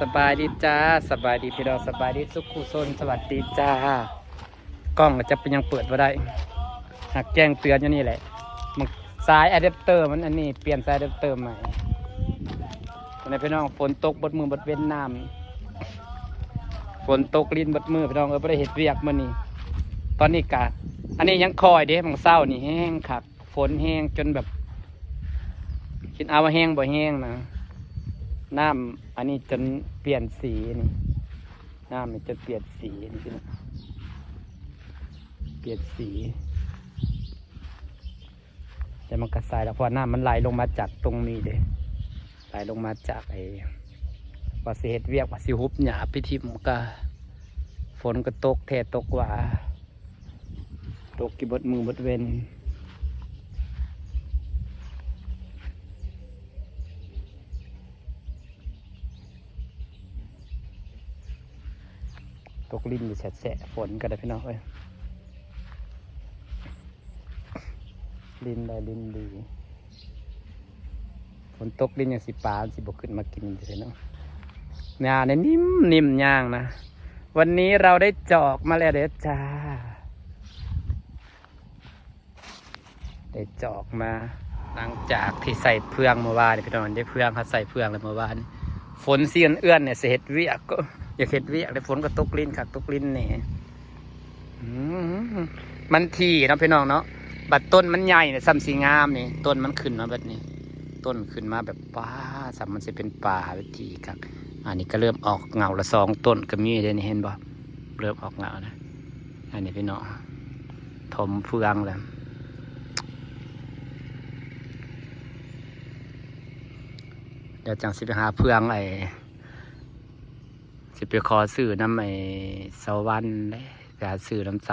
สบายดีจ้าสบายดีพี่น้องสบายดีสุขุซนสวัสดีจ้ากล้องจะเป็นยังเปิดมาได้หักแจ้งเตือนอยู่นี่แหละมันสายอะแดปเตอร์มันอันนี้เปลี่ยนสายอะแดปเตอร์ใหม่วันนี้พี่น้องฝนตกบดมือบดเว้นน้ำฝนตกลิ้นบดมือพี่น้องไม่ได้เห็ดเวียกมันนี่ตอนนี้กะอันนี้ยังคอยเด้มันเศร้านี่แห้งขัดฝนแห้งจนแบบคิดเอาว่าแห้งบ่แห้งนะน้ำอันนี้จนเปลี่ยนสีนี่น้ำมันจนเปลี่ยนสีนี่พี่น้องเปลี่ยนสีแต่มันกระสายแล้วเพราะน้ำมันไหลลงมาจากตรงนี้เลยไหลลงมาจากไอ้ว่าสิเฮ็ดเวียกว่าสิฮุบหยาพิธีมันก็ฝนก็ตกแท้ตกว่าตกกี่บดมือบดเว้นตกลิ้นอยู่แฉะฝนก็ได้พี่น้องเอ้ยลิ้นได้ลิ้นดีฝนตกลิ้นอย่างสิปลาสิบกขึ้นมากินเลยเนาะงานเนี่ยนิ่มย่างนะวันนี้เราได้จอกมาแล้วเด้อจ้าได้จอกมาหลังจากที่ใส่เพื่องเมื่อวานพี่น้องได้เพื่องเขาใส่เพื่องเลยเมื่อวานฝนเสียนเอื้อนเนี่ยเสร็จเวียกก็อยากเห็ดเวียกเลยฝนก็ตกลิ้นขักตกลิ้นเนี่ยมันทีเนาะพี่น้องเนาะบัดต้นมันใหญ่เนี่ยซ้ำสีงามนี่ต้นมันขึ้นมาแบบนี้ต้นขึ้นมาแบบป้าสัมมันจะเป็นป่าวิธีครับอันนี้ก็เริ่มออกเงาละ2 ต้นก็มีเลยนี่เห็นบ่เริ่มออกเงานะอันนี้พี่น้องถมเฟืองแล้วเดี๋ยวจังสิไปหาเฟืองสิไปขอซื้อน้ำสวรรค์เลยไปหาซื้อน้ำส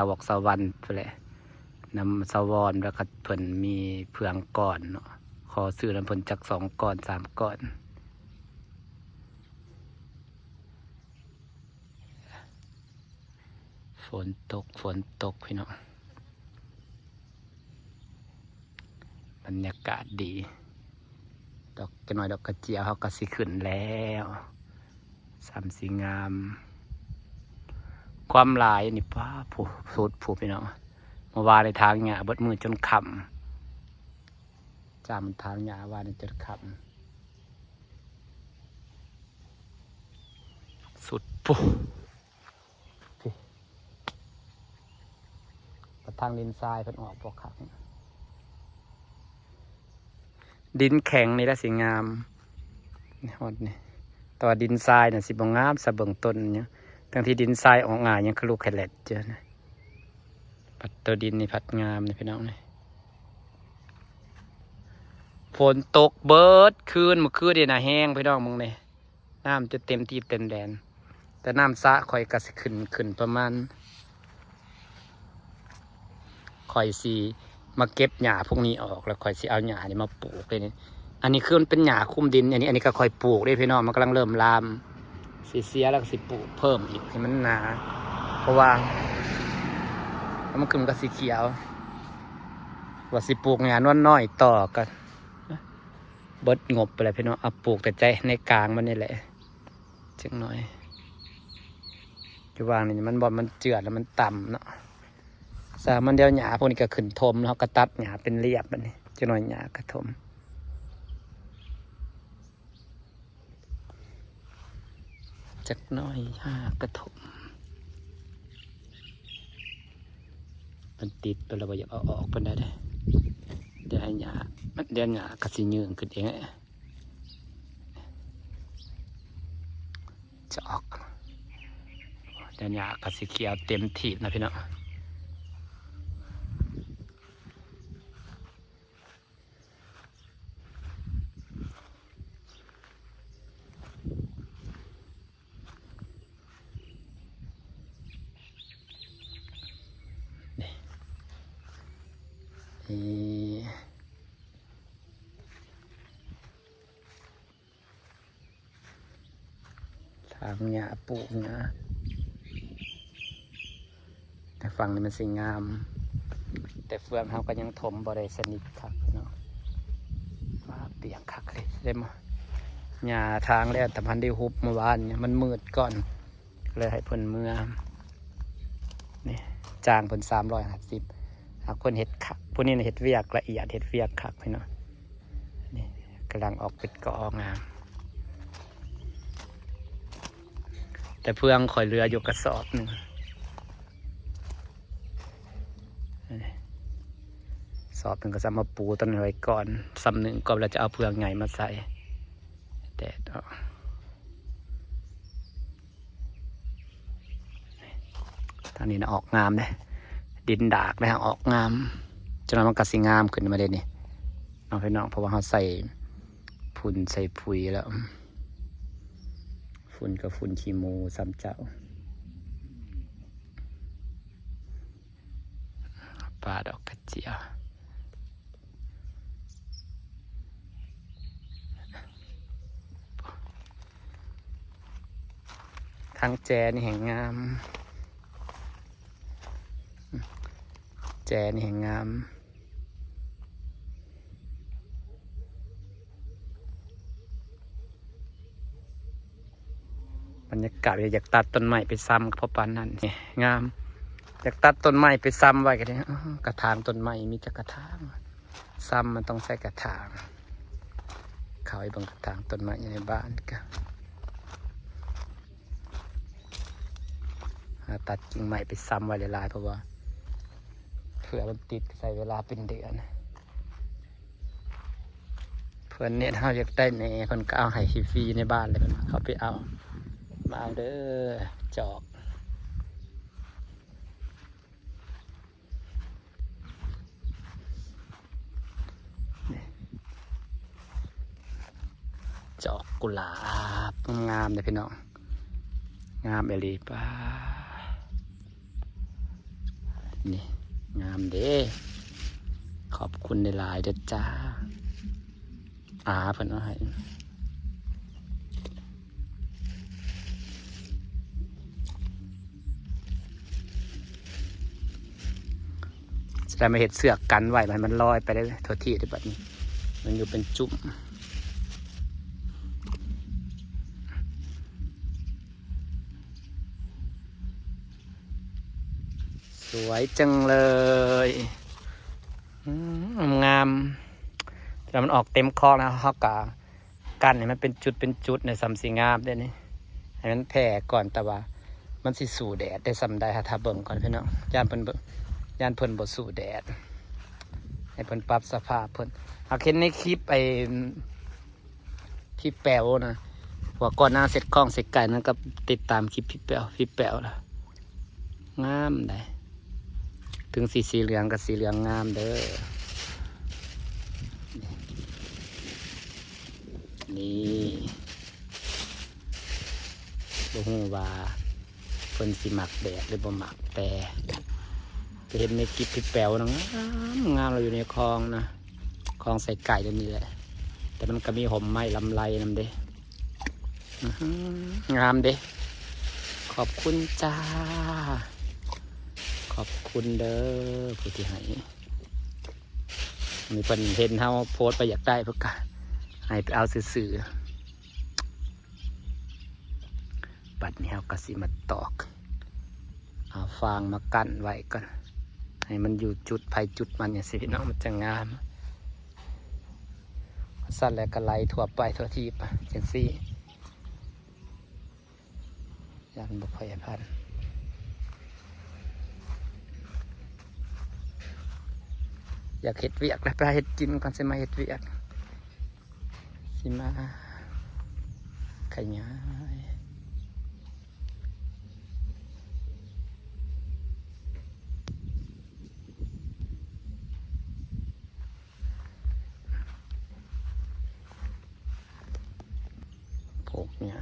วรรค์ไปเลยน้ำสวรรค์แล้วก็เพิ่นมีเฟืองก่อนเนาะขอซื้อน้ำเพิ่นจาก2 ก้อน3 ก้อนฝนตกพี่น้องบรรยากาศดีดอกจะน้อยดอกกระเจียวเขาก็สิขึ้นแล้วสามสีงามความลายนี่ป้าผูพี่น้องมาวาในทางหญ้าบดมือจนค่ำจามทางหญ้าวาในจนค่ำสุดปุ๊ประทางดินทรายเพิ่นออกพวกขังดินแข็งนี่ละสีงามนี่ฮอดนี่ต่อดินทรายน่ะสิบ่งามสะเบิ่งต้นเนี่ยทั้งที่ดินทรายออกง่ายยังคือลูกไข่เล็ดเจอนะปัดตัวดินนี่พัดงามนี่พี่น้องนี่ฝนตกเบิดคืนเมื่อคืนนี่น่ะแห้งพี่น้องมึงนี่น้ำจะเต็มที่เต็มแดนแต่น้ำสระข่อยก็สิขึ้นประมาณข่อยสิมาเก็บหญ้าพวกนี้ออกแล้วข่อยสิเอาหญ้านี่มาปลูกเลยนี่อันนี้คือมันเป็นหญ้าคุ้มดินอันนี้ก็ข่อยปลูกได้พี่น้องมันกำลังเริ่มลามเสียแล้วก็สิปลูกเพิ่มอีกให้มันหนาเพราะว่ามันขึ้นกับสีเขียวว่าสิปลูกหญ้านวลน้อยต่อกันเบิดงบไปเลยพี่น้องเอาปลูกแต่ใจในกลางมันนี่แหละจังหน่อยจะวางนี่มันเจือดแล้วมันต่ำเนาะสามันเดียวหญ้าพวกนี้ก็ขึ้นทมแล้วก็ตัดหญ้าเป็นเรียบมันนี่จังหน่อยหญ้ากระทมจักหน่อยหญ้ากระทมมันติดไปแล้วอยากเอาออกไปได้เดี๋ยวหญ้ามันเดี๋ยวหญ้ากระสิยืงขึ้นเองจะออกเดี๋ยวหญ้ากระสิเขียวเต็มที่นะพี่น้องทางหญ้าปลูกหญ้าแต่ฝั่งนี้มันสีงามแต่เฟืองเขาก็ยังถมบ่ได้สนิทครับพี่น้องว่าเปียกคักเลยได้มั้ย หญ้าทางแล้วแต่พันได้ฮุบเมื่อวานเนี่ยมันมืดก่อนเลยให้เพิ่นเมื่อนี่จ้างเพิ่น350หากคนเห็ดคักผู้นี้เห็ดเวียกละเอียดเห็ดเวียกคักพี่น้องนี่กำลังออกเป็ดกองามแต่เพื่องข่อยเรืออยู่กระสอบหนึ่งสอบหนึ่งก็จะมาปูต้นไว้ก่อนซ้ำหนึ่งก็เราจะเอาเพื่องไงมาใส่แดดออกทางนี้นะออกงามเลยดินดากนะฮะออกงามจนมันกระสีงามขึ้นมาเลยนี่น้องพี่น้องเพราะว่าเขาใส่ฝุ่นใส่ปุ๋ยแล้วฝุ่นกับฝุ่นขี้มูซ้ำเจ้าปลาดอกกระเจียวทางแจนี่แห่งงามแจนี่แห่งงามบรรยากาศอยากตัดต้นไม้ไปซ้ำเพราะปานนั้นนี่งามอยากตัดต้นไม้ไปซ้ำไว้กันเลยกระถางต้นไม้มีแต่กระถางซ้ำมันต้องใส่กระถางเขาไอ้บางกระถางต้นไม้ในบ้านก็ตัดกิ่งไม้ไปซ้ำไว้หลายๆเพราะว่าเผื่อมันติดใส่เวลาเป็นเดือนเพื่อนเนี่ยถ้าอยากได้เน่คนก็เอาให้ฟรีในบ้านเลยเขาไปเอามาเอาเด้อจอกจอกกุหลาบงามเลยพี่น้องงามเอลีป้านี่งามเด้ขอบคุณในหลายเด้อจ้าเพิ่นเอาให้จะได้มาเห็ดเสือกกันไว้มันลอยไปได้ทั่วที่ได้แบบนี้มันอยู่เป็นจุ่มสวยจังเลยงามแล้วมันออกเต็มคอกนะเขากะกันเนี่ยมันเป็นจุดในสัมสีงามได้นี่ให้มันแผ่ก่อนแต่ว่ามันสิสู่แดดได้สัมได้ถ้าเบิ่งก่อนพี่น้องย่านเพิ่นบ่สู่แดดให้เพิ่นปรับสภาพเพิ่นเอาเห็นในคลิปพี่แป๋วนะว่าก่อนหน้าเสร็จคล้องเสร็จไก่นั้นก็ติดตามคลิปพี่แป๋วล่ะงามได้ถึงสีเหลืองกับสีเหลืองงามเด้อนี่บ่ฮู้ว่าเพิ่นสิมักแดดหรือบ่มักแต่เห็นในคลิปพี่แป๋วนะงามเราอยู่ในคลองนะคลองใส่ไก่เดี๋ยวนี้แหละแต่มันก็มีห่มไม้ลำไรนำเด้งามเด้ขอบคุณจ้าขอบคุณเด้อผู้ที่ให้มีเพิ่นเห็นเฮาโพสต์ไปอยากได้เพิ่นก็ให้ไปเอาซื่อๆบัดนี้เฮาก็สิมาตอกเอาฟางมากั้นไว้ก่อนให้มันอยู่จุดไผจุดมันเนี่ยสิเนาะมันจะงามสั้นแล้วก็ไหลทั่วไปทั่วทีปจังซี่ยันบ่ค่อยพันอยากเห็ดเวียกแล้วไปเห็ดกินก่อนสิมาเห็ดเวียกสิมาขยายพวกเนี่ย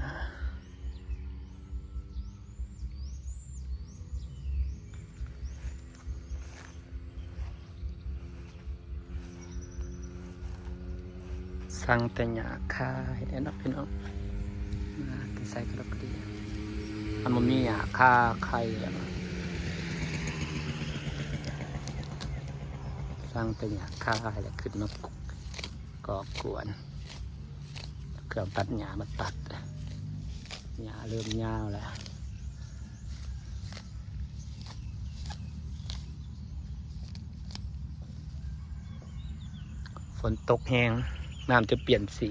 สั่งแต่หยาคายได้เนาะพี่น้องที่ใส่กระดกดีมันมีหยาคาไข่สั่งแต่หยาคายแล้วขึ้นมาก่อกวน เครื่องตัดหญ้ามาตัดหญ้าเริ่มยาวแล้วฝนตกแห้งน้ำจะเปลี่ยนสี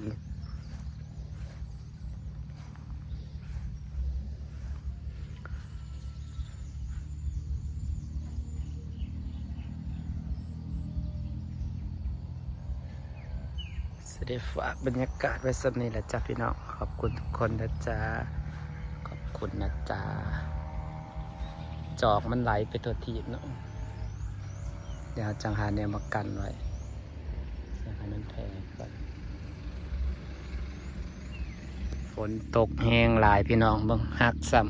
ได้ฝากบรรยากาศไว้สักนี้แหละจ้าพี่น้องขอบคุณทุกคนนะจ๊ะขอบคุณนะจ๊ะจอกมันไหลไปตัวทีเนาะเดี๋ยวจังหาแนวมากันไว้ให้มันแพงก่อนฝนตกแห้งหลายพี่น้องเบิ่งหักซ้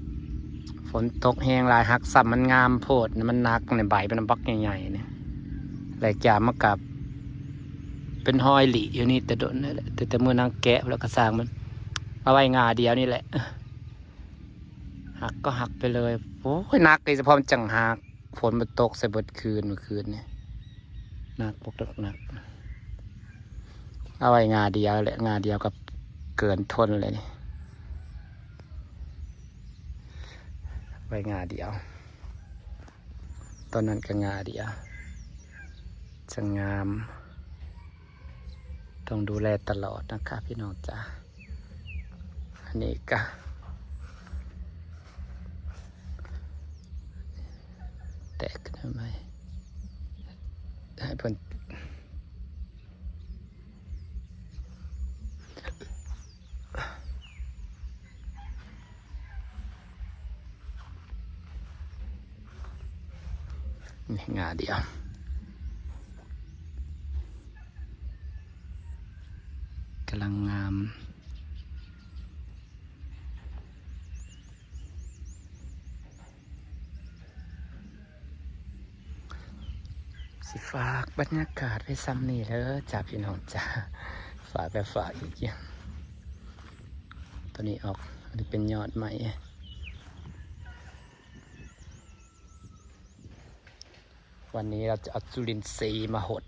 ำฝนตกแห้งหลายหักซ้ำมันงามโพดมันหนักในใบเป็นบักใหญ่ๆเนี่ยไหลจามมากับเป็นห้อยหลีอยู่นี่แต่โดนนั่นแหละแต่เมื่อนางแกะแล้วก็สร้างมันเอาไว้งาเดียวนี่แหละหักก็หักไปเลยโอ้ยหนักเลยเฉพาะมันจังหักฝนมันตกใส่เบิดคืนเมื่อคืนเนี่ยหนักปกหนักเอาไว้งาเดียวแหละงาเดียวกับเกินทนเลยนี่ไว้งาเดียวตอนนั้นก็งาเดียวจะงามต้องดูแลตลอดนะคะพี่น้องจ้าอันนี้ก็แตกทำไมให้เพิ่นนี่งาเดียวกำลังงามสิฝากบรรยากาศไว้ซ้ำนี่แล้วจ้าพี่น้องจ้าฝากไปฝากอีกอย่างตัวนี้ออกอันนี้เป็นยอดใหม่วันนี้เราจะเอาจุลินทรีย์มาหด